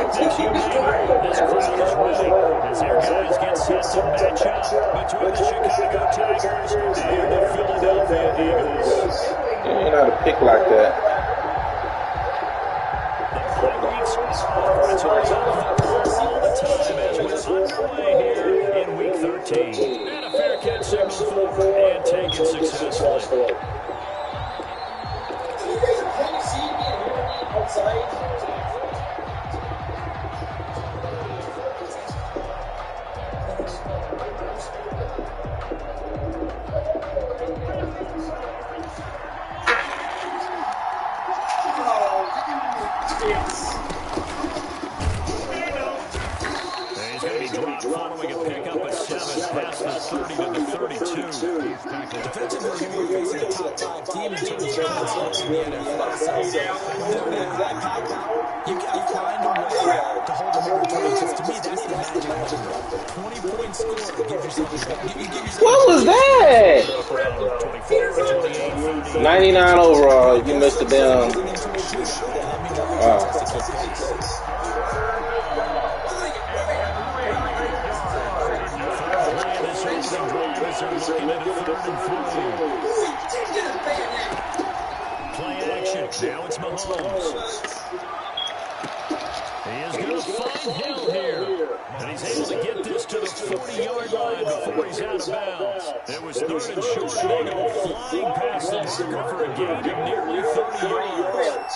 Olympics, you name it. This crowd is ready as their guys get set to match up between the Chicago Tigers and the Philadelphia Eagles. You ain't know how to pick like that. The bye weeks are it's all the time as we're underway here in Week 13. And a fair catch signal for and taken successfully. He's going to be dropped following a pickup at 7, past the 30 to the 32. Defensively, we're going to be facing a top 5 team in terms of offense in the NFL. So when they're high power, you got to find a way to hold them over 20. Because to me, that's the magic number. 20-point score. Give yourself What was that? 99 overall. You missed it down. Wow. Play action. Now it's Mahomes. He is going to find Hill here. And he's able to get this to the 40-yard line before he's out of bounds. It was 3rd and short. They go flying past the marker for a gain of nearly 30 yards.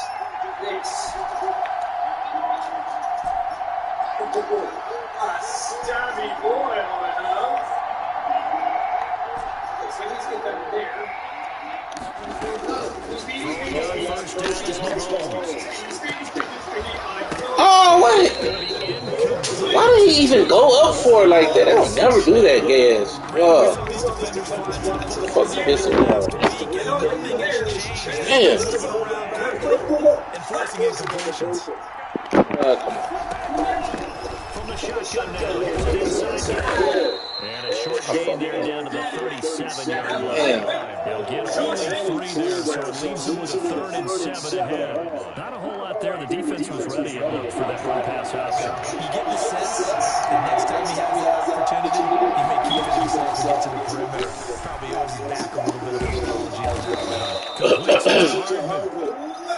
A stabby boy on it, huh? So let's get that there. Oh, wait. Why did he even go up for it like that? They don't never do that, gas. Fuck pissing me off. Damn. Come on. From the shotgun now, here's an inside. And a short gain there down to the 37-yard line. They'll get only 3 there, so it leaves them with a 3rd and 7 ahead. Not a whole lot there. The defense was ready for that run-pass option. You get the sense that next time he has the opportunity, he may keep it himself to get to the perimeter. Probably owes him back a little bit of apology on that.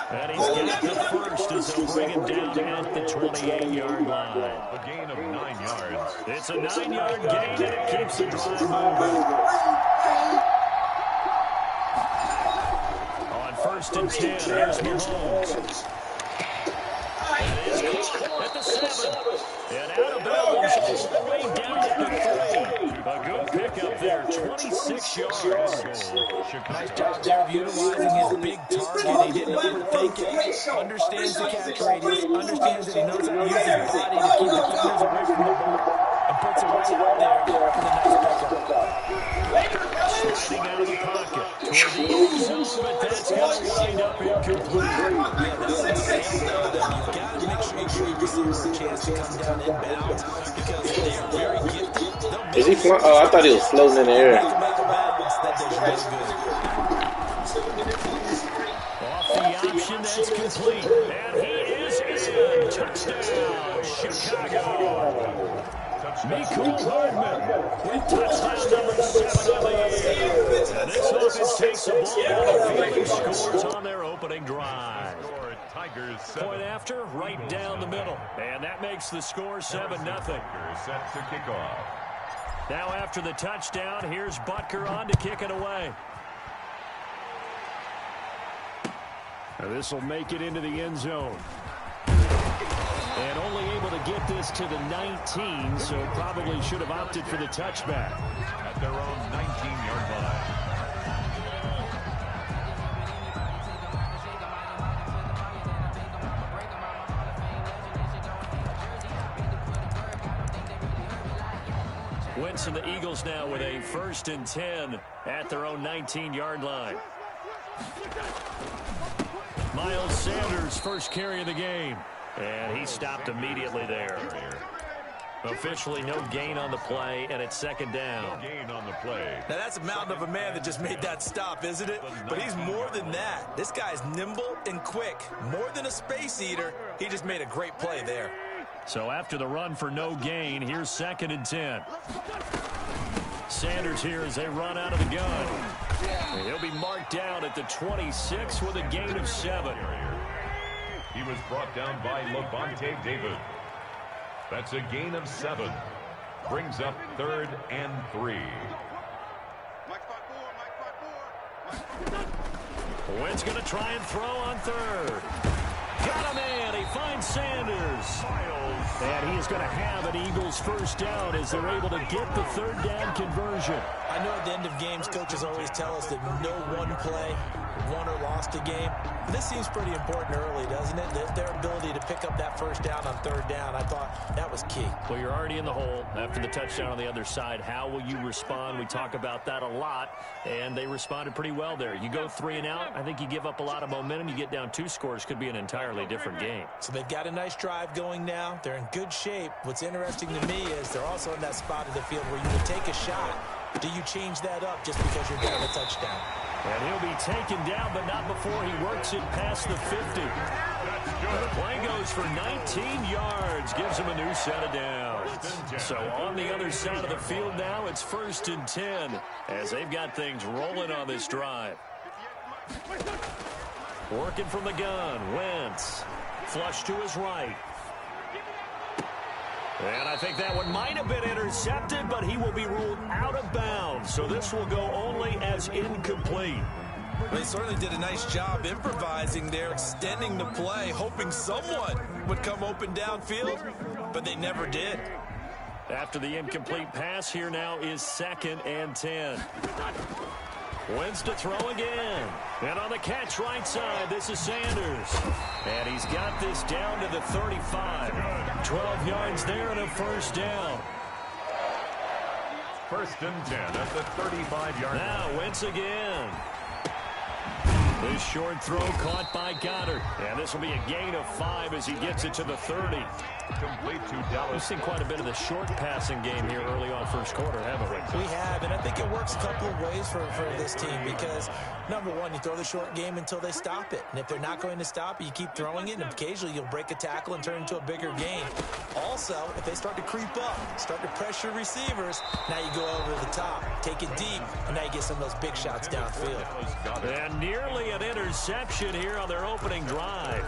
And he's got the first as they'll bring him down at the 28-yard line. A gain of 9 yards. It's a 9-yard gain, and it keeps the drive moving. On 1st and 10, here's Mahomes. And it's caught at the 7. And out of bounds all the way down at the 3. A good pickup there, 26 yards. Nice job there of utilizing his big target. He didn't overthink it. Understands the catch radius. Understands that he knows how to use his body to keep defenders away from the ball. And puts it right out there for the nice pickup. Sliding out of the pocket toward the end zone, but that's going to wind up incomplete. Yeah, that's insane, though. You've got to make sure you give your receiver a chance to come down inbounds because they are very gifted. Is he flying? Oh, I thought he was floating in the air. Off the option, that's complete. And he is in. Touchdown, Chicago. Mecole Hardman with touchdown number 7 on the year. And this offense takes the ball on the field and scores on their opening drive. Point after, right down the middle. And that makes the score 7-0. Set to kick off. Now after the touchdown, here's Butker on to kick it away. This will make it into the end zone. And only able to get this to the 19, so probably should have opted for the touchback. At their own 19-yard line. Wentz and the Eagles now with a 1st and 10 at their own 19-yard line. Miles Sanders, first carry of the game. And he stopped immediately there. Officially no gain on the play, and it's 2nd down. No gain on the play. Now that's a mountain of a man that just made that stop, isn't it? But he's more than that. This guy's nimble and quick. More than a space eater, he just made a great play there. So after the run for no gain, here's 2nd and 10. Sanders here as they run out of the gun. And he'll be marked down at the 26 with a gain of 7. He was brought down by Lavonte David. That's a gain of 7. Brings up 3rd and 3. Wentz going to try and throw on 3rd. Got him in. He finds Sanders. And he is going to have an Eagles first down as they're able to get the 3rd down conversion. I know at the end of games, coaches always tell us that no one play won or lost a game. This seems pretty important early, doesn't it? Their ability to pick up that first down on 3rd down, I thought that was key. Well, you're already in the hole after the touchdown on the other side. How will you respond? We talk about that a lot, and they responded pretty well there. You go 3 and out, I think you give up a lot of momentum. You get down 2 scores, could be an entirely different game. So they've got a nice drive going now. They're in good shape. What's interesting to me is they're also in that spot of the field where you would take a shot. Do you change that up just because you're getting a touchdown? And he'll be taken down, but not before he works it past the 50. The play goes for 19 yards, gives him a new set of downs. So on the other side of the field now, it's 1st and 10 as they've got things rolling on this drive. Working from the gun, Wentz. Flush to his right. And I think that one might have been intercepted, but he will be ruled out of bounds. So this will go only as incomplete. They certainly did a nice job improvising there, extending the play, hoping someone would come open downfield, but they never did. After the incomplete pass, here now is 2nd and 10. Wentz to throw again. And on the catch right side, this is Sanders. And he's got this down to the 35. 12 yards there and a first down. 1st and 10 at the 35-yard line. Now Wentz again. This short throw caught by Goddard. And this will be a gain of 5 as he gets it to the 30. Complete to Dallas. We've seen quite a bit of the short passing game here early on first quarter, haven't we? We have, and I think it works a couple of ways for this team because, number one, you throw the short game until they stop it. And if they're not going to stop it, you keep throwing it, and occasionally you'll break a tackle and turn into a bigger gain. Also, if they start to creep up, start to pressure receivers, now you go over the top, take it deep, and now you get some of those big shots downfield. And nearly an interception here on their opening drive.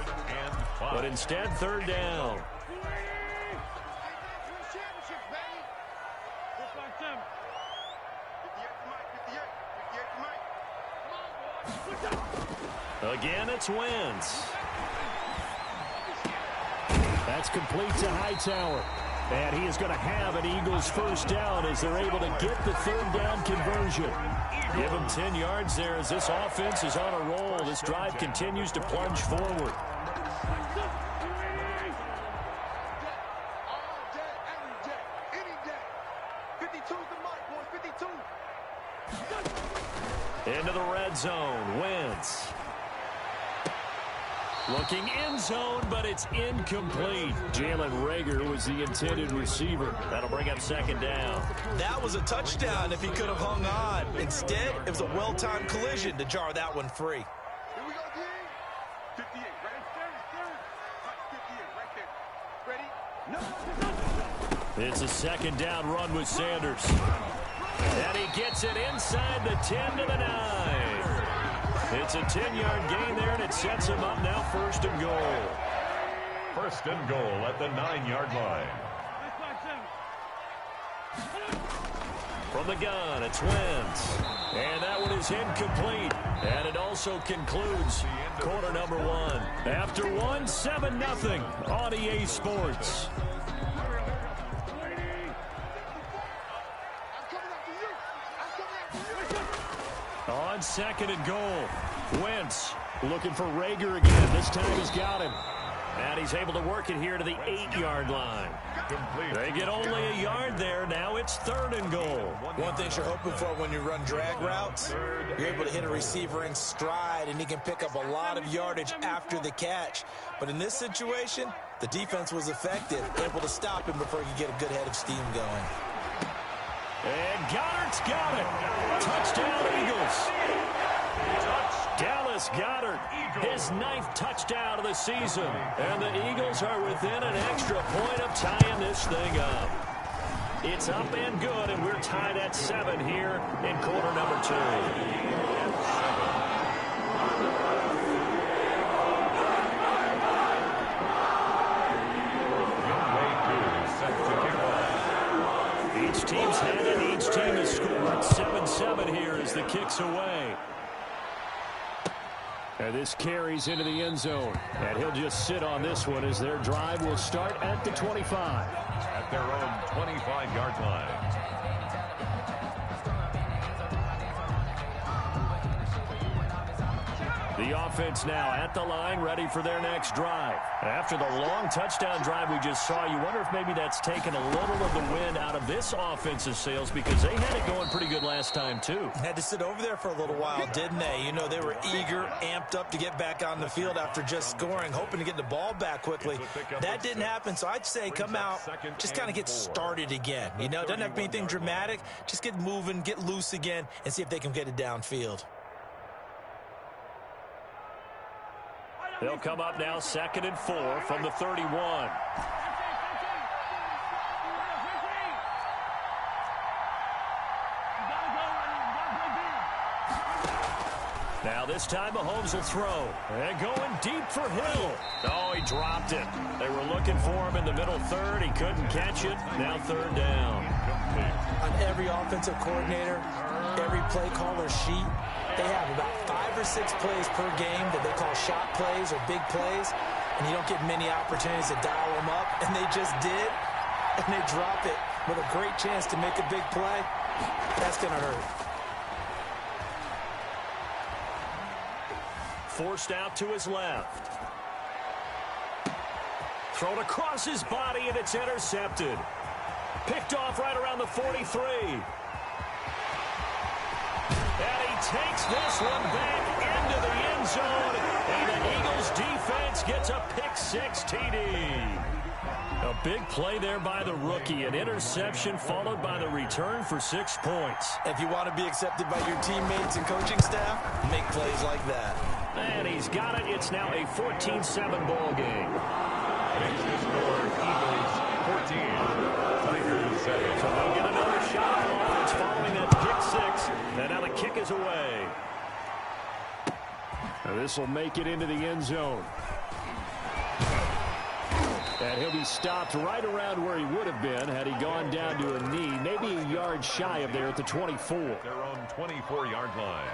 But instead, 3rd down. Again, it's Wentz. That's complete to Hightower. And he is going to have an Eagles first down as they're able to get the 3rd down conversion. Give him 10 yards there as this offense is on a roll. This drive continues to plunge forward. Into the red zone, Wentz. Looking end zone, but it's incomplete. Jalen Reagor was the intended receiver. That'll bring up 2nd down. That was a touchdown if he could have hung on. Instead, it was a well-timed collision to jar that one free. Here we go, D. 58, right? 58, right there. Ready? No. It's a 2nd down run with Sanders. And he gets it inside the 10 to the 9. It's a 10-yard gain there, and it sets him up now 1st and goal. 1st and goal at the 9-yard line. From the gun, it's Wentz. And that one is incomplete. And it also concludes quarter number 1. After 1, 7-0 on EA Sports. On 2nd and goal, Wentz looking for Reagor again. This time he's got him. And he's able to work it here to the 8-yard line. They get only a yard there. Now it's 3rd and goal. One thing you're hoping for when you run drag routes, you're able to hit a receiver in stride, and he can pick up a lot of yardage after the catch. But in this situation, the defense was effective, able to stop him before he could get a good head of steam going. And Goddard's got it. Touchdown, Eagles. Dallas Dallas Goedert, his 9th touchdown of the season. And the Eagles are within an extra point of tying this thing up. It's up and good, and we're tied at 7 here in quarter number 2. Each team's headed, each team has scored. 7-7 here as the kick's away. And this carries into the end zone. And he'll just sit on this one as their drive will start at the 25. At their own 25-yard line. The offense now at the line, ready for their next drive. After the long touchdown drive we just saw, you wonder if maybe that's taken a little of the wind out of this offensive sails, because they had it going pretty good last time, too. Had to sit over there for a little while, didn't they? You know, they were eager, amped up to get back on the field after just scoring, hoping to get the ball back quickly. That didn't happen, so I'd say come out, just kind of get started again. You know, it doesn't have to be anything dramatic. Just get moving, get loose again, and see if they can get it downfield. They'll come up now 2nd and 4 from the 31. Now this time Mahomes will throw. And going deep for Hill. Oh, he dropped it. They were looking for him in the middle third. He couldn't catch it. Now 3rd down. On every offensive coordinator, every play caller sheet, they have about 5 or 6 plays per game that they call shot plays or big plays, and you don't get many opportunities to dial them up, and they just did, and they drop it with a great chance to make a big play. That's going to hurt. Forced out to his left. Thrown across his body, and it's intercepted. Picked off right around the 43. And he takes this one back into the end zone. And the Eagles defense gets a pick-6 TD. A big play there by the rookie. An interception followed by the return for 6 points. If you want to be accepted by your teammates and coaching staff, make plays like that. And he's got it. It's now a 14-7 ball game. Makes the score Eagles 14, Tigers 7. So they'll get another shot on offense following that pick-6. And now the kick is away. Now this will make it into the end zone. And he'll be stopped right around where he would have been had he gone down to a knee, maybe a yard shy of there at the 24. Their own 24-yard line.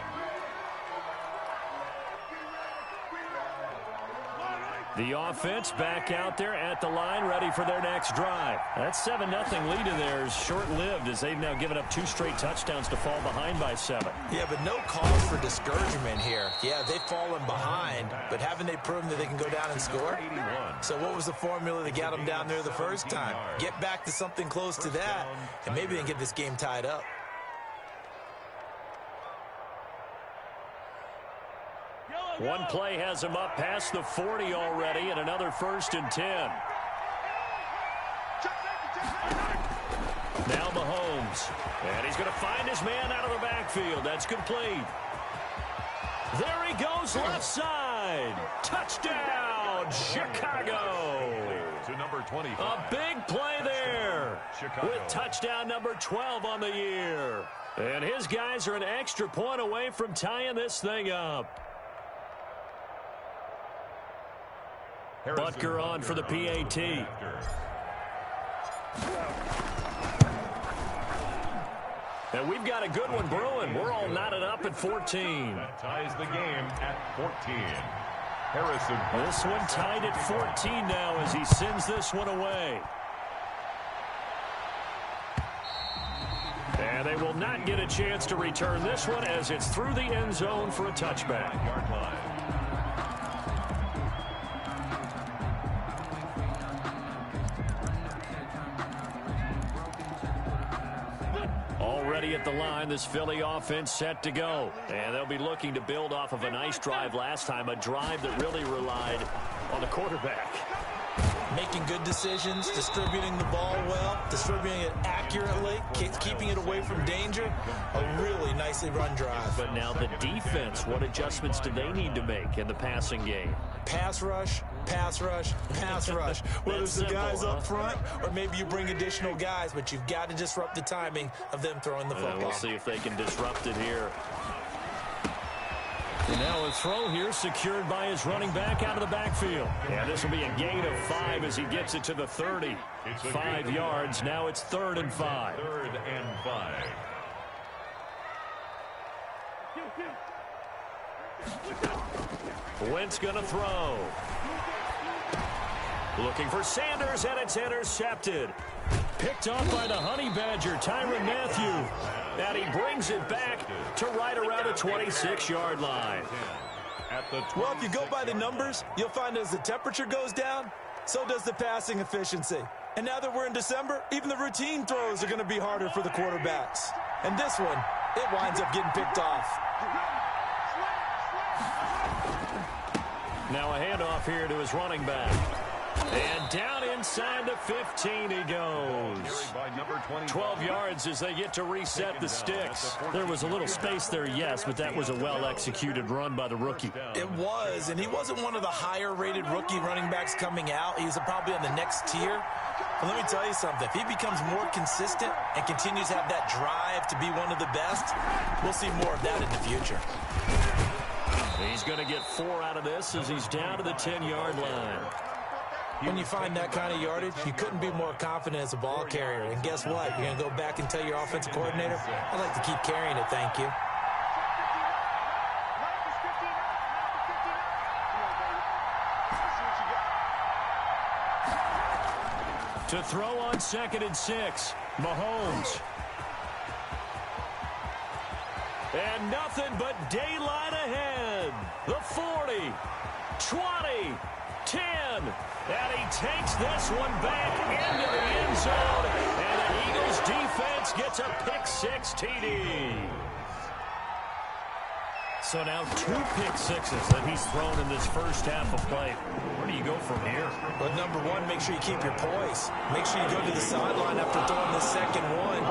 The offense back out there at the line, ready for their next drive. That 7-0 lead in there is short-lived as they've now given up 2 straight touchdowns to fall behind by 7. Yeah, but no cause for discouragement here. Yeah, they've fallen behind, but haven't they proven that they can go down and score? 81. So what was the formula that got them down there the first time? Get back to something close to that, and maybe they can get this game tied up. One play has him up past the 40 already, and another 1st and 10. Now Mahomes. And he's going to find his man out of the backfield. That's complete. There he goes left side. Touchdown, Chicago. To number 25. A big play there. Chicago. With touchdown number 12 on the year. And his guys are an extra point away from tying this thing up. Butker on for the PAT. And we've got a good one brewing. We're all knotted up at 14. That ties the game at 14. Harrison. This one tied at 14 now as he sends this one away. And they will not get a chance to return this one as it's through the end zone for a touchback. Yard line. Already at the line, this Philly offense set to go. And they'll be looking to build off of a nice drive last time, a drive that really relied on the quarterback. making good decisions, distributing the ball well, distributing it accurately, keeping it away from danger. A really nicely run drive. But now the defense, what adjustments do they need to make in the passing game? Pass rush, pass rush, pass rush. Whether it's the guys up front or maybe you bring additional guys, but you've got to disrupt the timing of them throwing the football. We'll see if they can disrupt it here. And now a throw here secured by his running back out of the backfield. Yeah, this will be a gain of 5 as he gets it to the 30. 5 yards. Now it's 3rd and 5. 3rd and 5. Wentz going to throw. Looking for Sanders, and it's intercepted. Picked off by the Honey Badger, Tyrann Mathieu. And he brings it back to right around the 26-yard line. Well, if you go by the numbers, you'll find as the temperature goes down, so does the passing efficiency. And now that we're in December, even the routine throws are going to be harder for the quarterbacks. And this one, it winds up getting picked off. Now a handoff here to his running back. And down inside the 15 he goes. 12 yards as they get to reset the sticks. There was a little space there, yes, but that was a well-executed run by the rookie. It was, and he wasn't one of the higher-rated rookie running backs coming out. He's probably on the next tier. But let me tell you something. If he becomes more consistent and continues to have that drive to be one of the best, we'll see more of that in the future. He's going to get 4 out of this as he's down to the 10-yard line. When you find that kind of yardage, you couldn't be more confident as a ball carrier. And guess what? You're going to go back and tell your offensive coordinator, I'd like to keep carrying it, thank you. To throw on 2nd and 6, Mahomes. And nothing but daylight ahead. The 40, 20, 10. And he takes this one back into the end zone. And the Eagles defense gets a pick-6 TD. So now 2 pick-6s that he's thrown in this first half of play. Where do you go from here? But number one, make sure you keep your poise. Make sure you go to the sideline after throwing the second one,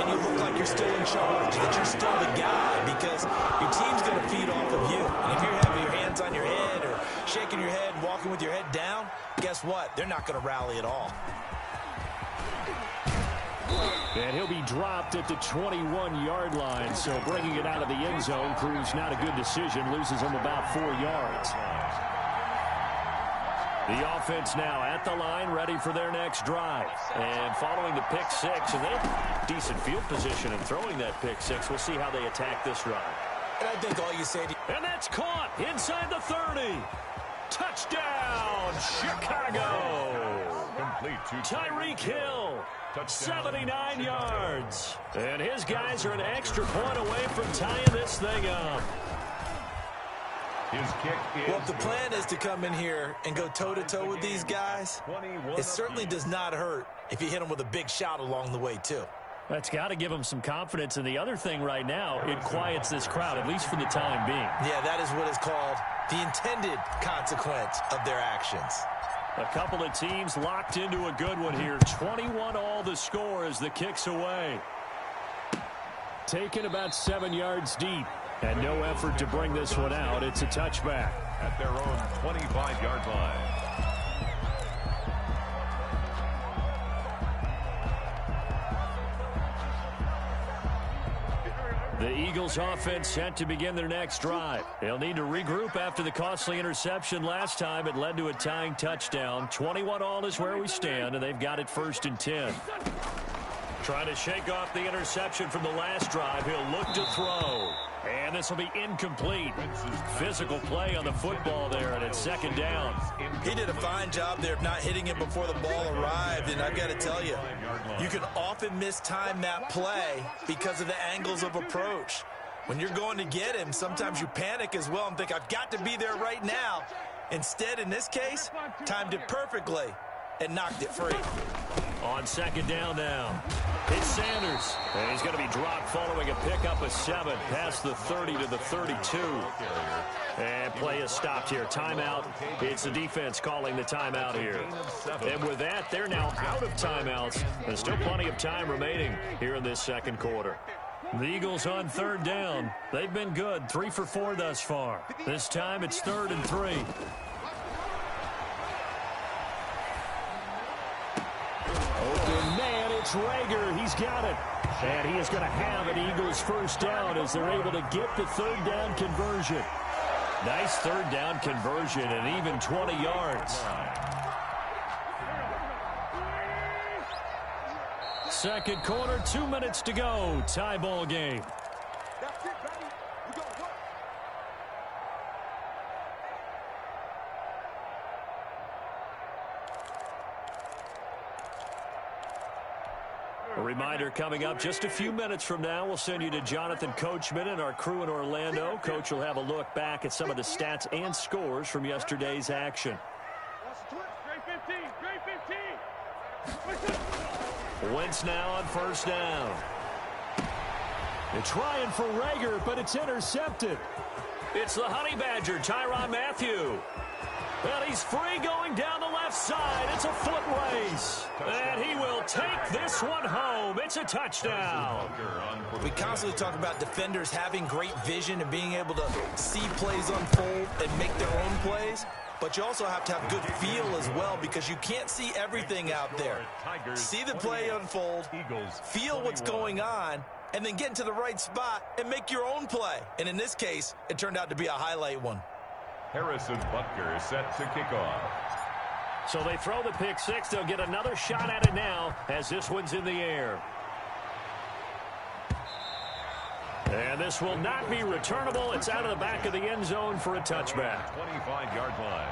and you look like you're still in charge, that you're still the guy, because your team's going to feed off of you. And if you're having your hands on your head or shaking your head and walking with your head down, guess what? They're not going to rally at all. And he'll be dropped at the 21-yard line, so bringing it out of the end zone proves not a good decision, loses him about 4 yards. The offense now at the line, ready for their next drive. And following the pick-6, and they have decent field position in throwing that pick-6. We'll see how they attack this drive. And I think all you say to... And that's caught inside the 30. Touchdown, Chicago. Complete to Tyreek Hill. 79 yards. And his guys are an extra point away from tying this thing up. His kick is... Well, if the plan is to come in here and go toe-to-toe with these guys, it certainly does not hurt if you hit them with a big shout along the way, too. That's got to give them some confidence. And the other thing right now, it quiets this crowd, at least for the time being. Yeah, that is what is called the intended consequence of their actions. A couple of teams locked into a good one here. 21-all the score as the kick's away. Taken about 7 yards deep. And no effort to bring this one out. It's a touchback. At their own 25-yard line. The Eagles offense set to begin their next drive. They'll need to regroup after the costly interception last time. It led to a tying touchdown. 21-all is where we stand, and they've got it 1st and 10. Trying to shake off the interception from the last drive. He'll look to throw. And this will be incomplete. Physical play on the football there, and it's 2nd down. He did a fine job there of not hitting it before the ball arrived, and I've got to tell you, you can often mistime that play because of the angles of approach. When you're going to get him, sometimes you panic as well and think, I've got to be there right now. Instead, in this case, timed it perfectly and knocked it free. On second down now, it's Sanders. And he's going to be dropped following a pickup of 7 past the 30 to the 32. And play is stopped here. Timeout. It's the defense calling the timeout here. And with that, they're now out of timeouts. There's still plenty of time remaining here in this second quarter. The Eagles on third down. They've been good, 3 for 4 thus far. This time it's 3rd and 3. Open man, it's Rager. He's got it. And he is going to have an Eagles first down as they're able to get the third down conversion. Nice third down conversion and even 20 yards. Second quarter, 2 minutes to go. Tie ball game. A reminder coming up just a few minutes from now, we'll send you to Jonathan Coachman and our crew in Orlando. Coach will have a look back at some of the stats and scores from yesterday's action. Wentz now on first down. They're trying for Rager, but it's intercepted. It's the Honey Badger, Tyrann Mathieu. And he's free going down the left side. It's a foot race. And he will take this one home. It's a touchdown. We constantly talk about defenders having great vision and being able to see plays unfold and make their own plays. But you also have to have good feel as well because you can't see everything out there. See the play unfold, feel what's going on, and then get into the right spot and make your own play. And in this case, it turned out to be a highlight one. Harrison Butker set to kick off. So they throw the pick six. They'll get another shot at it now as this one's in the air. And this will not be returnable. It's out of the back of the end zone for a touchback. 25-yard line.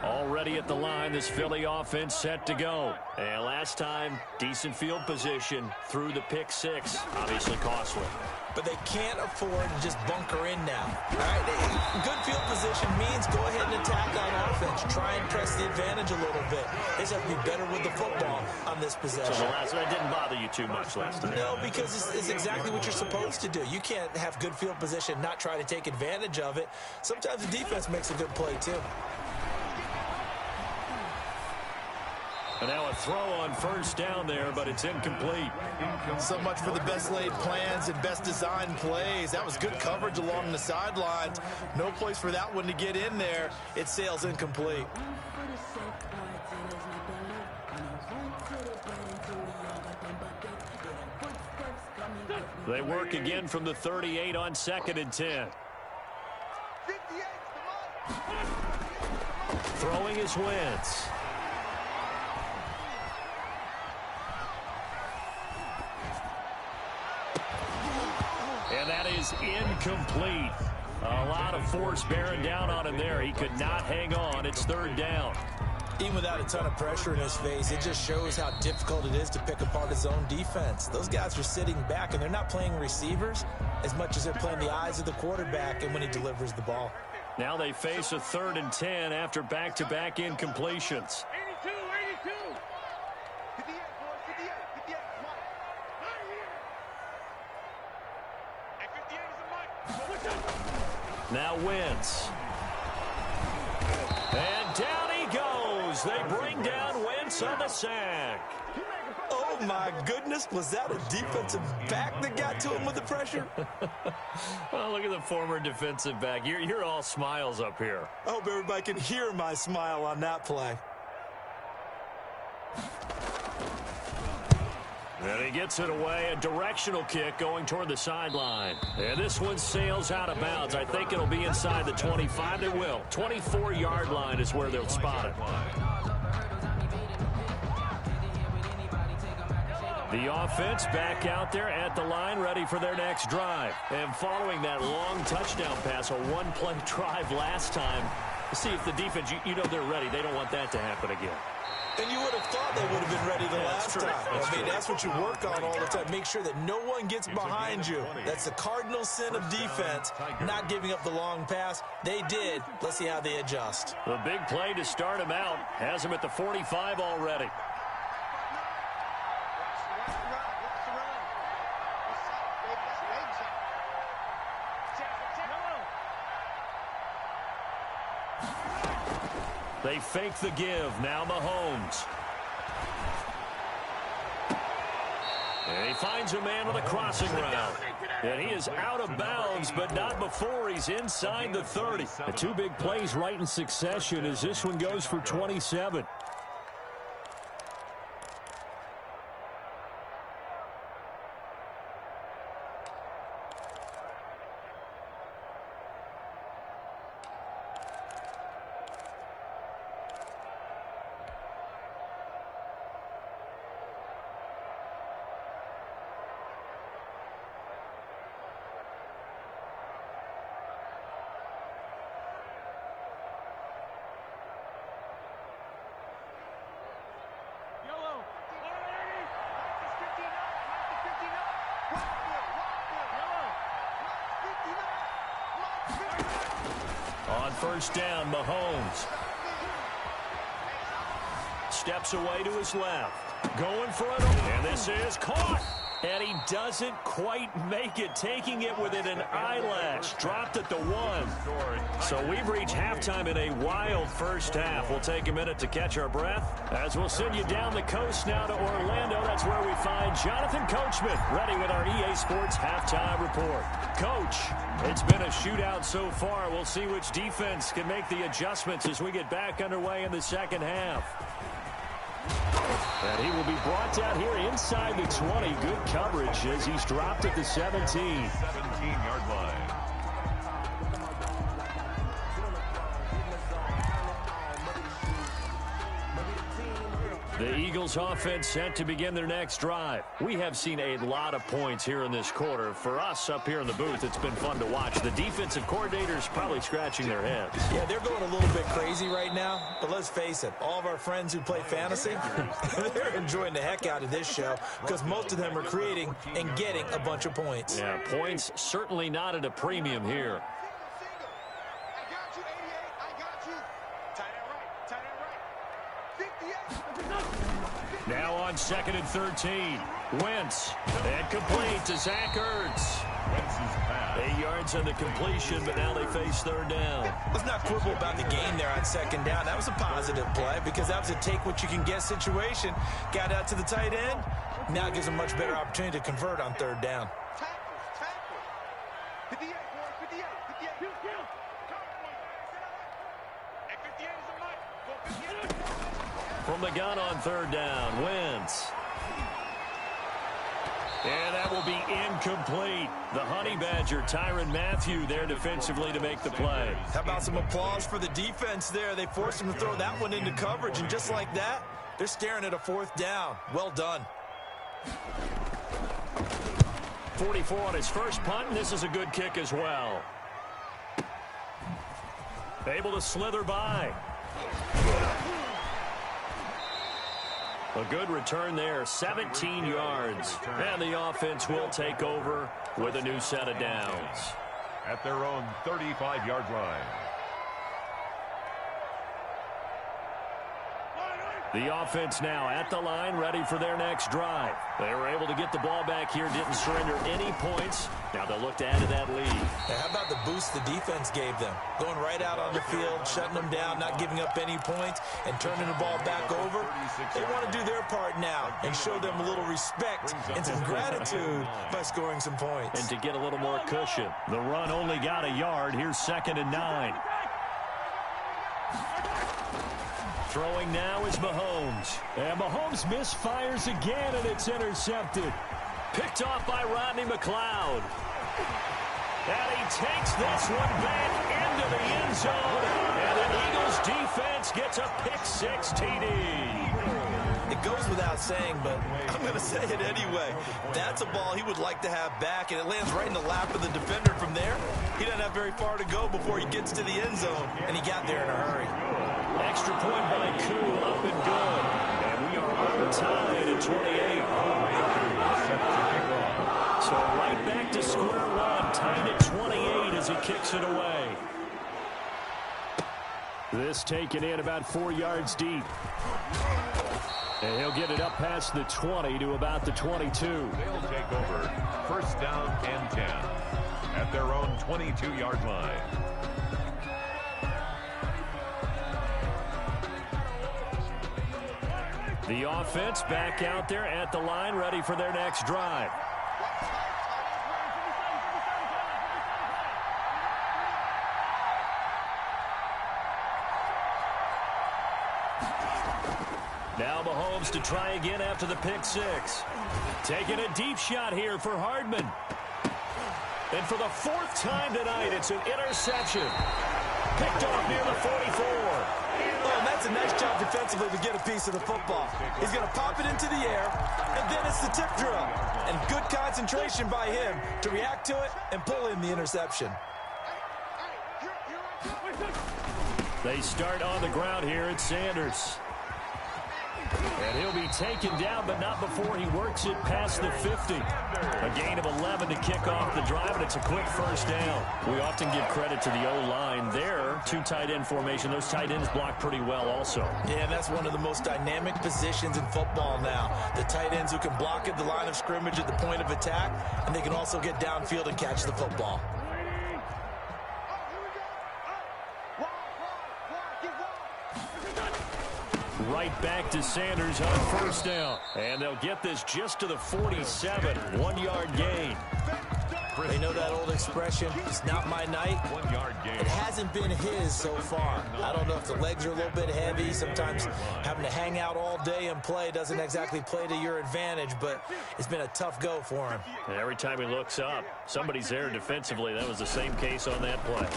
Already at the line, this Philly offense set to go. And last time, decent field position through the pick six. Obviously costly. But they can't afford to just bunker in now. All right? Good field position means go ahead and attack on offense. Try and press the advantage a little bit. They just have to be better with the football on this possession. So the last one didn't bother you too much last time. No, because it's exactly what you're supposed to do. You can't have good field position, not try to take advantage of it. Sometimes the defense makes a good play, too. And now a throw on first down there, but it's incomplete. So much for the best laid plans and best designed plays. That was good coverage along the sidelines. No place for that one to get in there. It sails incomplete. They work again from the 38 on 2nd and 10. Throwing is Wentz. And that is incomplete. A lot of force bearing down on him there. He could not hang on. It's 3rd down. Even without a ton of pressure in his face, it just shows how difficult it is to pick apart his own defense. Those guys are sitting back, and they're not playing receivers as much as they're playing the eyes of the quarterback and when he delivers the ball. Now they face a 3rd and 10 after back-to-back incompletions. 82. Now Wentz. And down he goes. They bring down Wentz on the sack. Oh, my goodness. Was that a defensive back that got to him with the pressure? Oh, look at the former defensive back. You're all smiles up here. I hope everybody can hear my smile on that play. And he gets it away, a directional kick going toward the sideline. And this one sails out of bounds. I think it'll be inside the 25. It will. 24-yard line is where they'll spot it. The offense back out there at the line, ready for their next drive. And following that long touchdown pass, a one-play drive last time, See if the defense, you know they're ready. They don't want that to happen again. And you would have thought they would have been ready the last time. That's what you work on all the time. Make sure that no one gets behind you. That's the cardinal sin of defense, not giving up the long pass. They did. Let's see how they adjust. The big play to start him out has him at the 45 already. They fake the give. Now Mahomes. And he finds a man on the crossing route. And he is out of bounds, but not before he's inside the 30. The two big plays right in succession as this one goes for 27. On first down, Mahomes steps away to his left. Going for it. And this is caught. And he doesn't quite make it, taking it within an eyelash. Dropped at the 1. So we've reached halftime in a wild first half. We'll take a minute to catch our breath as we'll send you down the coast now to Orlando. That's where we find Jonathan Coachman, ready with our EA Sports halftime report. Coach, it's been a shootout so far. We'll see which defense can make the adjustments as we get back underway in the second half. And he will be brought down here inside the 20. Good coverage as he's dropped at the 17. 17-yard line. The Eagles offense set to begin their next drive. We have seen a lot of points here in this quarter. For us up here in the booth, it's been fun to watch. The defensive coordinators probably scratching their heads. Yeah, they're going a little bit crazy right now, but let's face it, all of our friends who play fantasy, they're enjoying the heck out of this show because most of them are creating and getting a bunch of points. Yeah, points certainly not at a premium here. Now on 2nd and 13. Wentz. And complete to Zach Ertz. 8 yards on the completion, but now they face third down. Let's not quibble about the gain there on 2nd down. That was a positive play because that was a take-what-you-can-get situation. Got out to the tight end. Now it gives a much better opportunity to convert on 3rd down. From the gun on 3rd down, Wentz. And that will be incomplete. The Honey Badger, Tyrann Mathieu, there defensively to make the play. How about some applause for the defense there? They forced him to throw that one into coverage, and just like that, they're staring at a 4th down. Well done. 44 on his first punt, and this is a good kick as well. Able to slither by. A good return there, 17 yards. And the offense will take over with a new set of downs. At their own 35-yard line. The offense now at the line, ready for their next drive. They were able to get the ball back here, didn't surrender any points. Now they'll look to add to that lead. Now, how about the boost the defense gave them? Going right out on the field, shutting them down, not giving up any points, and turning the ball back over. They want to do their part now and show them a little respect and some gratitude by scoring some points. And to get a little more cushion. The run only got a yard. Here's 2nd and 9. Throwing now is Mahomes. And Mahomes misfires again, and it's intercepted. Picked off by Rodney McLeod. And he takes this one back into the end zone. And the Eagles defense gets a pick-6 TD. It goes without saying, but I'm going to say it anyway. That's a ball he would like to have back, and it lands right in the lap of the defender from there. He doesn't have very far to go before he gets to the end zone, and he got there in a hurry. Extra point by Koo, up and good. And we are tied at 28. So right back to square one, tied at 28 as he kicks it away. This taken in about 4 yards deep. And he'll get it up past the 20 to about the 22. They'll take over first down and 10 at their own 22-yard line. The offense back out there at the line, ready for their next drive. Now Mahomes to try again after the pick six. Taking a deep shot here for Hardman. And for the fourth time tonight, it's an interception. Picked off near the 44. Oh, and that's a nice job defensively to get a piece of the football. He's going to pop it into the air, and then it's the tip drill. And good concentration by him to react to it and pull in the interception. They start on the ground here at Sanders. And he'll be taken down, but not before he works it past the 50. A gain of 11 to kick off the drive, and it's a quick first down. We often give credit to the O-line there. Two tight end formation. Those tight ends block pretty well also. Yeah, and that's one of the most dynamic positions in football now. The tight ends who can block at the line of scrimmage at the point of attack, and they can also get downfield and catch the football. Right back to Sanders on first down. And they'll get this just to the 47. 1 yard gain. They know that old expression, it's not my night. 1 yard gain. It hasn't been his so far. I don't know if the legs are a little bit heavy. Sometimes having to hang out all day and play doesn't exactly play to your advantage, but it's been a tough go for him. And every time he looks up, somebody's there defensively. That was the same case on that play.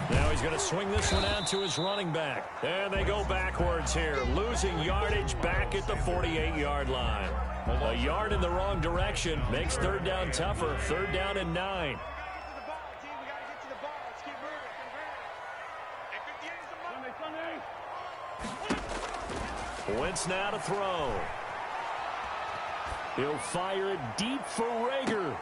Now he's going to swing this one out to his running back. And they go backwards here, losing yardage back at the 48-yard line. A yard in the wrong direction makes third down tougher. Third down and 9. Wentz now to throw. He'll fire it deep for Rager.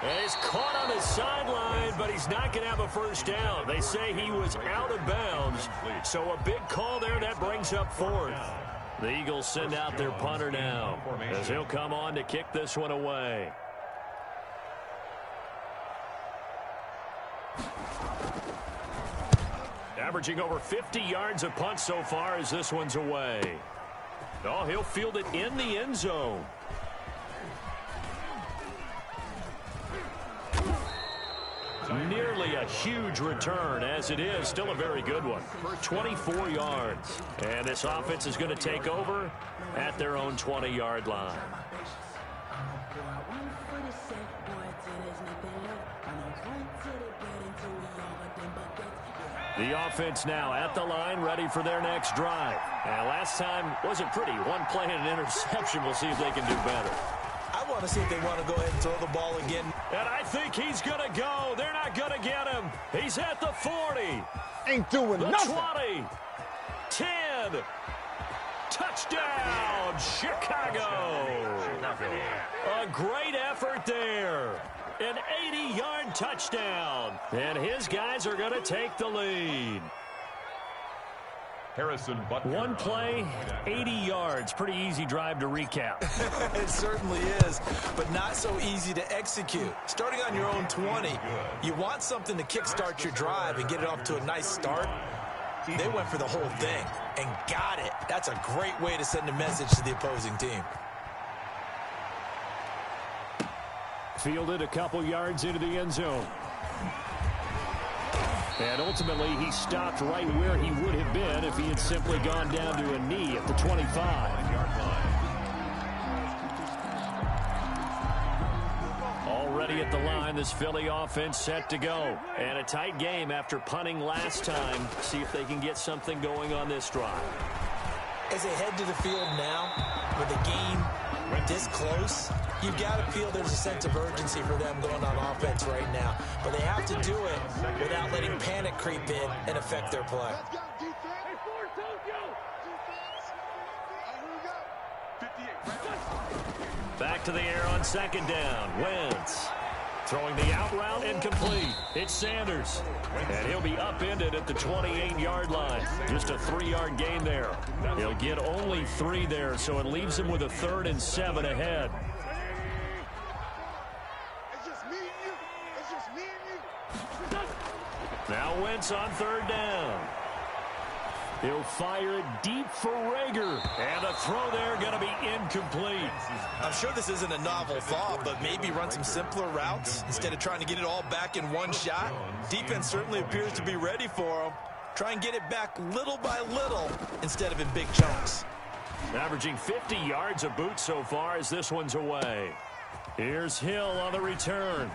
And he's caught on the sideline, but he's not going to have a first down. They say he was out of bounds. So a big call there that brings up fourth. The Eagles send out their punter now as he'll come on to kick this one away. Averaging over 50 yards a punt so far as this one's away. Oh, he'll field it in the end zone. Nearly a huge return, as it is. Still a very good one. 24 yards. And this offense is going to take over at their own 20-yard line. The offense now at the line, ready for their next drive. And last time wasn't pretty. One play and an interception. We'll see if they can do better. I want to see if they want to go ahead and throw the ball again. And I think he's going to go. They're not going to get him. He's at the 40. Ain't doing The nothing. 20. 10. Touchdown, Chicago. A great effort there. An 80-yard touchdown. And his guys are going to take the lead. Harrison Butker. One play, 80 yards. Pretty easy drive to recap. It certainly is, but not so easy to execute. Starting on your own 20, you want something to kickstart your drive and get it off to a nice start. They went for the whole thing and got it. That's a great way to send a message to the opposing team. Fielded a couple yards into the end zone. And ultimately, he stopped right where he would have been if he had simply gone down to a knee at the 25-yard line. Already at the line, this Philly offense set to go. And a tight game after punting last time. See if they can get something going on this drive. As they head to the field now, with the game this close, you've got to feel there's a sense of urgency for them going on offense right now. But they have to do it without letting panic creep in and affect their play. Back to the air on second down. Wentz throwing the out route incomplete. It's Sanders. And he'll be upended at the 28-yard line. Just a 3-yard gain there. He'll get only 3 there, so it leaves him with a 3rd and 7 ahead. Now Wentz on 3rd down. He'll fire it deep for Rager. And a throw there going to be incomplete. I'm sure this isn't a novel thought, but maybe run some simpler routes instead of trying to get it all back in one shot. Defense certainly appears to be ready for him. Try and get it back little by little instead of in big chunks. Averaging 50 yards a boot so far as this one's away. Here's Hill on the return.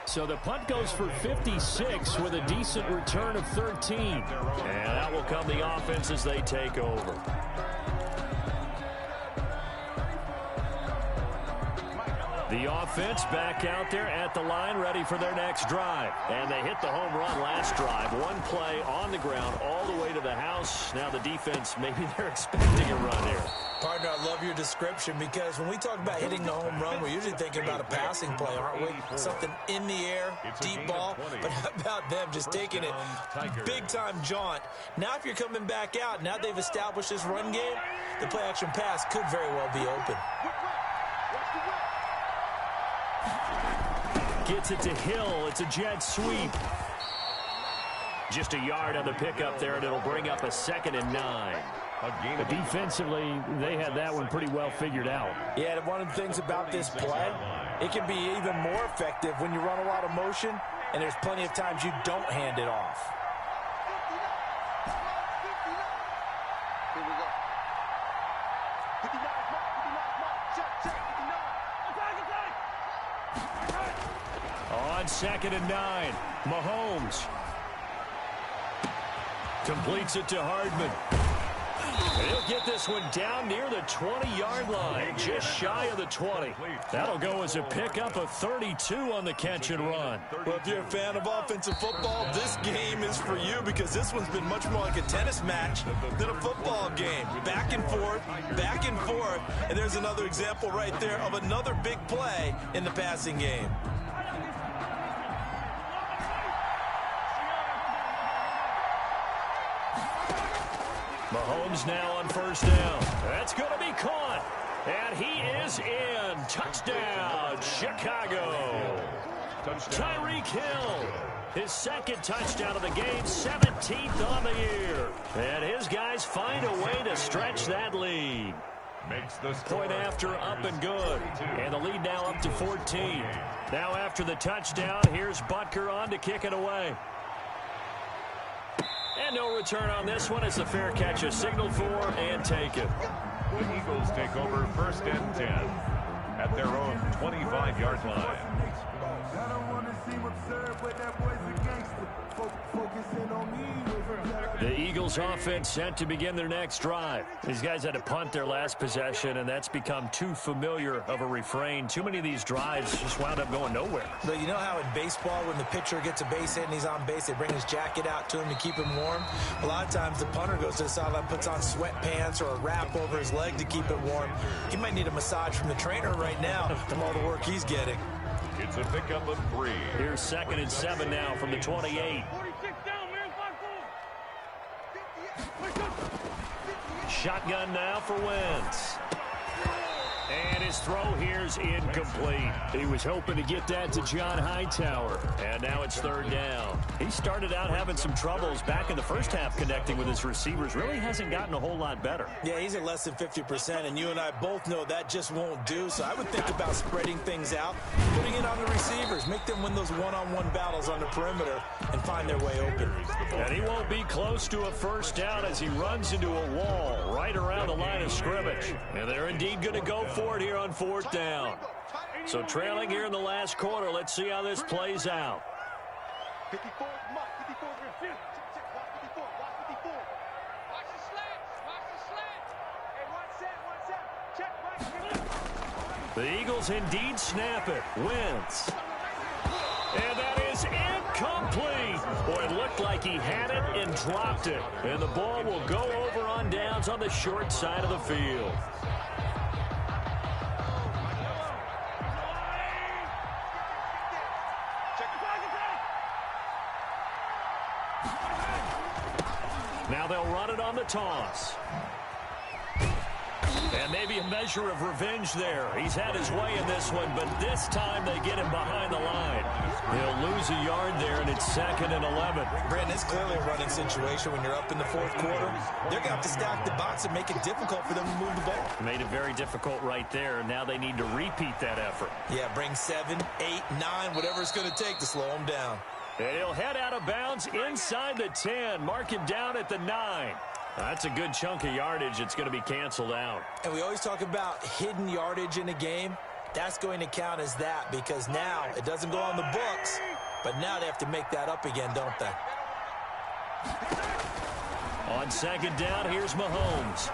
So the punt goes for 56 with a decent return of 13. And out will come the offense as they take over. The offense back out there at the line, ready for their next drive. And they hit the home run last drive. One play on the ground all the way to the house. Now the defense, maybe they're expecting a run here. Partner, I love your description because when we talk about hitting the home run, we're usually thinking about a passing play, aren't we? Something in the air, deep ball. But how about them just taking it big-time jaunt? Now if you're coming back out, now they've established this run game, the play-action pass could very well be open. Gets it to Hill. It's a jet sweep. Just a yard on the pickup there, and it'll bring up a 2nd and 9. But defensively, they had that one pretty well figured out. Yeah, and one of the things about this play, it can be even more effective when you run a lot of motion, and there's plenty of times you don't hand it off. On 2nd and 9, Mahomes completes it to Hardman. And he'll get this one down near the 20-yard line, just shy of the 20. That'll go as a pickup of 32 on the catch and run. Well, if you're a fan of offensive football, this game is for you because this one's been much more like a tennis match than a football game. Back and forth, and there's another example right there of another big play in the passing game. Mahomes now on 1st down. That's going to be caught. And he is in. Touchdown, Chicago. Tyreek Hill. His 2nd touchdown of the game, 17th on the year. And his guys find a way to stretch that lead. Point after, up and good. And the lead now up to 14. Now after the touchdown, here's Butker on to kick it away. And no return on this one as the fair catch is signaled for and taken. The Eagles take over 1st and 10 at their own 25-yard line. The Eagles offense set to begin their next drive. These guys had to punt their last possession, and that's become too familiar of a refrain. Too many of these drives just wound up going nowhere. But you know how in baseball, when the pitcher gets a base hit and he's on base, they bring his jacket out to him to keep him warm? A lot of times the punter goes to the sideline, puts on sweatpants or a wrap over his leg to keep it warm. He might need a massage from the trainer right now from all the work he's getting. It's a pickup of 3. Here's 2nd and 7 now from the 28. Shotgun now for Wentz. And his throw here's incomplete. He was hoping to get that to John Hightower. And now it's 3rd down. He started out having some troubles back in the first half connecting with his receivers. Really hasn't gotten a whole lot better. Yeah, he's at less than 50%, and you and I both know that just won't do. So I would think about spreading things out, putting it on the receivers, make them win those one-on-one battles on the perimeter and find their way open. And he won't be close to a 1st down as he runs into a wall right around the line of scrimmage. And they're indeed going to go for it here on 4th down. So trailing here in the last quarter, let's see how this plays out. The Eagles indeed snap it. Wentz. And that is incomplete. Boy, it looked like he had it and dropped it. And the ball will go over on downs on the short side of the field. Now they'll run it on the toss. And maybe a measure of revenge there. He's had his way in this one, but this time they get him behind the line. He'll lose a yard there, and it's 2nd and 11. Brandon, it's clearly a running situation when you're up in the fourth quarter. They're going to have to stack the box and make it difficult for them to move the ball. Made it very difficult right there. Now they need to repeat that effort. Yeah, bring 7, 8, 9, whatever it's going to take to slow them down. And he'll head out of bounds inside the 10. Mark him down at the 9. That's a good chunk of yardage. It's going to be canceled out. And we always talk about hidden yardage in a game. That's going to count as that because now it doesn't go on the books, but now they have to make that up again, don't they? On 2nd down, here's Mahomes.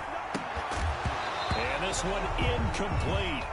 And this one incomplete.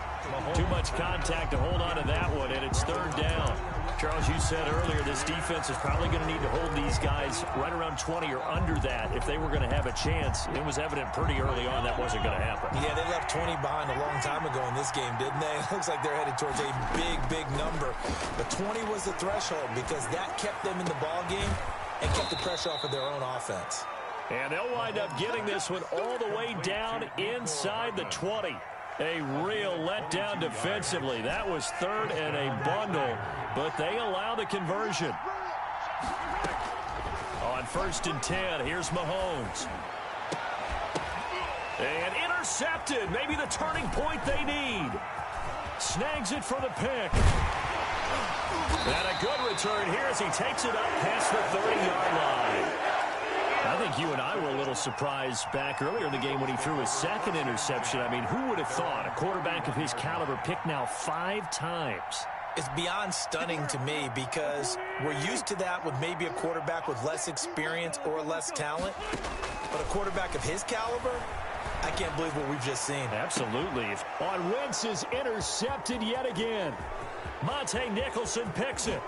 Too much contact to hold on to that one, and it's 3rd down. Charles, you said earlier this defense is probably going to need to hold these guys right around 20 or under that if they were going to have a chance. It was evident pretty early on that wasn't going to happen. Yeah, they left 20 behind a long time ago in this game, didn't they? It looks like they're headed towards a big, big number. But 20 was the threshold because that kept them in the ball game and kept the pressure off of their own offense. And they'll wind up getting this one all the way down inside the 20. A real letdown defensively. That was 3rd and a bundle, but they allow the conversion. On 1st and 10, here's Mahomes. And intercepted. Maybe the turning point they need. Snags it for the pick. And a good return here as he takes it up past the 30-yard line. I think you and I were a little surprised back earlier in the game when he threw his 2nd interception. I mean, who would have thought a quarterback of his caliber picked now 5 times? It's beyond stunning to me because we're used to that with maybe a quarterback with less experience or less talent. But a quarterback of his caliber, I can't believe what we've just seen. Absolutely. On Wentz is intercepted yet again. Monte Nicholson picks it.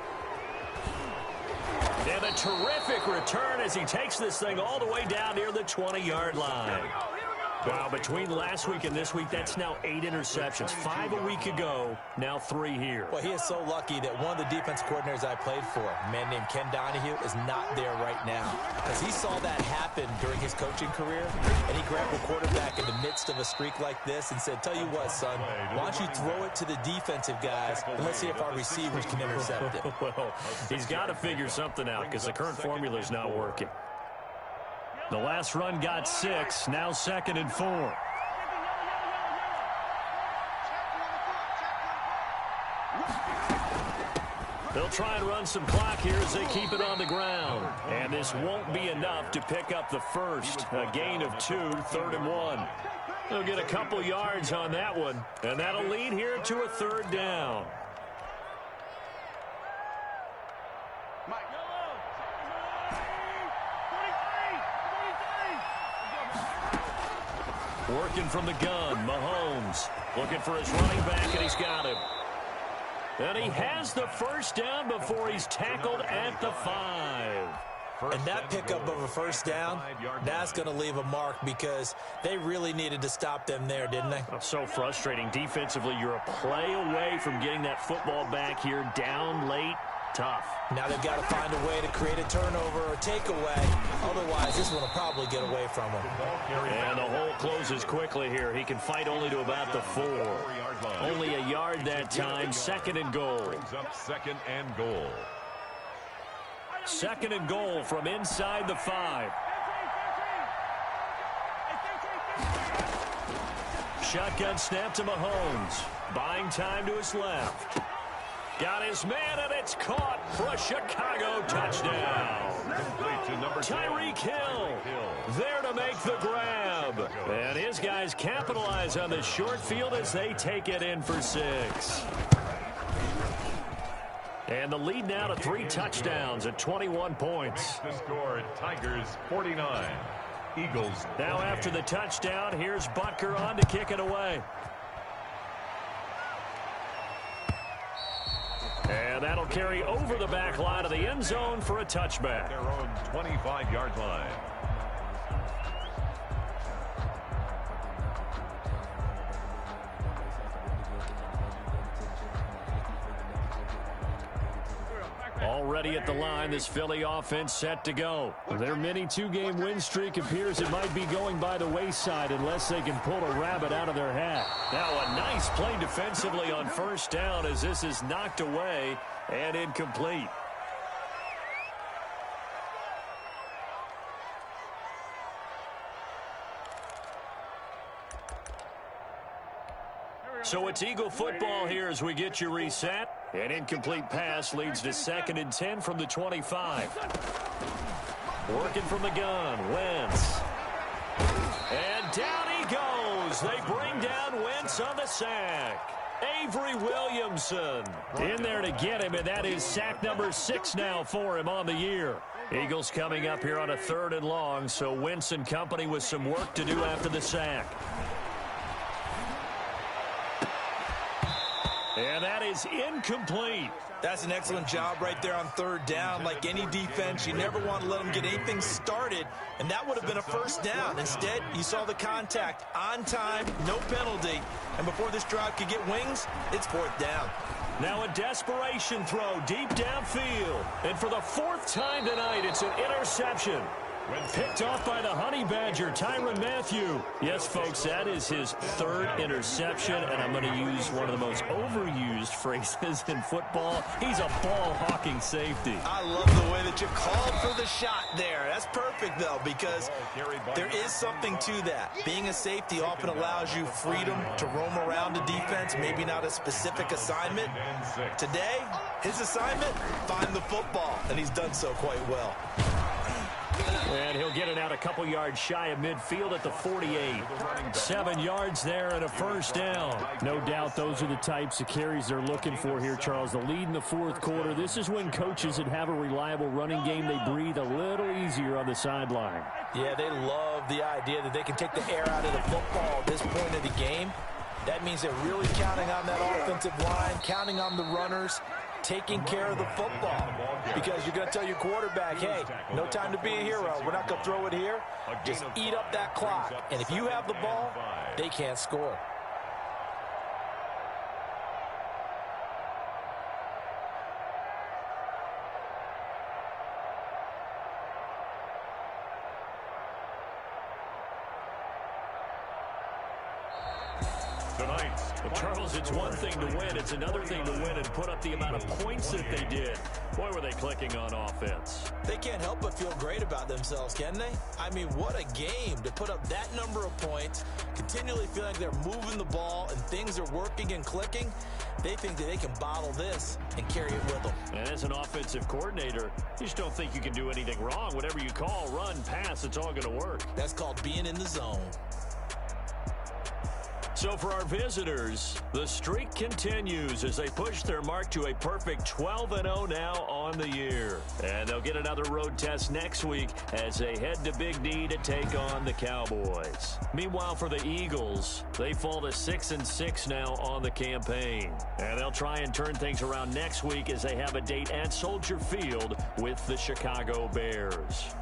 And a terrific return as he takes this thing all the way down near the 20-yard line. Wow, between last week and this week, that's now 8 interceptions. 5 a week ago, now 3 here. Well, he is so lucky that one of the defense coordinators I played for, a man named Ken Donahue, is not there right now. Because he saw that happen during his coaching career, and he grabbed a quarterback in the midst of a streak like this and said, tell you what, son, why don't you throw it to the defensive guys, and let's see if our receivers can intercept it. Well, he's got to figure something out because the current formula is not working. The last run got 6, now 2nd and 4. They'll try and run some clock here as they keep it on the ground. And this won't be enough to pick up the first. A gain of 2, 3rd and 1. They'll get a couple yards on that one, and that'll lead here to a 3rd down. Working from the gun, Mahomes looking for his running back, and he's got him. And he has the first down before he's tackled at the 5. And that pickup of a first down, that's going to leave a mark because they really needed to stop them there, didn't they? So frustrating. Defensively, you're a play away from getting that football back here down late. Tough. Now they've got to find a way to create a turnover or takeaway. Otherwise, this one will probably get away from them. And the hole closes quickly here. He can fight only to about the 4. Only a yard that time. 2nd and goal. Brings up 2nd and goal. 2nd and goal from inside the 5. Shotgun snap to Mahomes. Buying time to his left. Got his man, and it's caught for a Chicago touchdown. Tyreek Hill there to make the grab. And his guys capitalize on the short field as they take it in for 6. And the lead now to 3 touchdowns at 21 points. The score, Tigers 49, Eagles. Now after the touchdown, here's Butker on to kick it away. And that'll carry over the back line of the end zone for a touchback. Their own 25-yard line. Already at the line, this Philly offense set to go. Their mini 2-game win streak appears it might be going by the wayside unless they can pull a rabbit out of their hat. Now a nice play defensively on first down as this is knocked away and incomplete. So it's Eagle football here as we get you reset. An incomplete pass leads to 2nd and 10 from the 25. Working from the gun, Wentz. And down he goes. They bring down Wentz on the sack. Avery Williamson in there to get him, and that is sack number 6 now for him on the year. Eagles coming up here on a 3rd and long, so Wentz and company with some work to do after the sack. And that is incomplete. That's an excellent job right there on 3rd down. Like any defense, you never want to let them get anything started, and that would have been a 1st down. Instead, you saw the contact on time, no penalty, and before this drive could get wings, it's 4th down. Now a desperation throw deep downfield, and for the 4th time tonight, it's an interception. Picked off by the Honey Badger, Tyrann Mathieu. Yes, folks, that is his 3rd interception, and I'm going to use one of the most overused phrases in football. He's a ball-hawking safety. I love the way that you called for the shot there. That's perfect, though, because there is something to that. Being a safety often allows you freedom to roam around the defense, maybe not a specific assignment. Today, his assignment, find the football, and he's done so quite well. And he'll get it out a couple yards shy of midfield at the 48. 7 yards there and a 1st down. No doubt those are the types of carries they're looking for here, Charles. The lead in the 4th quarter. This is when coaches that have a reliable running game, they breathe a little easier on the sideline. Yeah, they love the idea that they can take the air out of the football at this point of the game. That means they're really counting on that offensive line, counting on the runners, taking care of the football, because you're going to tell your quarterback, hey, no time to be a hero. We're not going to throw it here. Just eat up that clock. And if you have the ball, they can't score. Well, Charles, it's one thing to win. It's another thing to win and put up the amount of points that they did. Boy, were they clicking on offense. They can't help but feel great about themselves, can they? I mean, what a game to put up that number of points, continually feel like they're moving the ball and things are working and clicking. They think that they can bottle this and carry it with them. And as an offensive coordinator, you just don't think you can do anything wrong. Whatever you call, run, pass, it's all going to work. That's called being in the zone. So for our visitors, the streak continues as they push their mark to a perfect 12-0 now on the year. And they'll get another road test next week as they head to Big D to take on the Cowboys. Meanwhile, for the Eagles, they fall to 6-6 now on the campaign. And they'll try and turn things around next week as they have a date at Soldier Field with the Chicago Bears.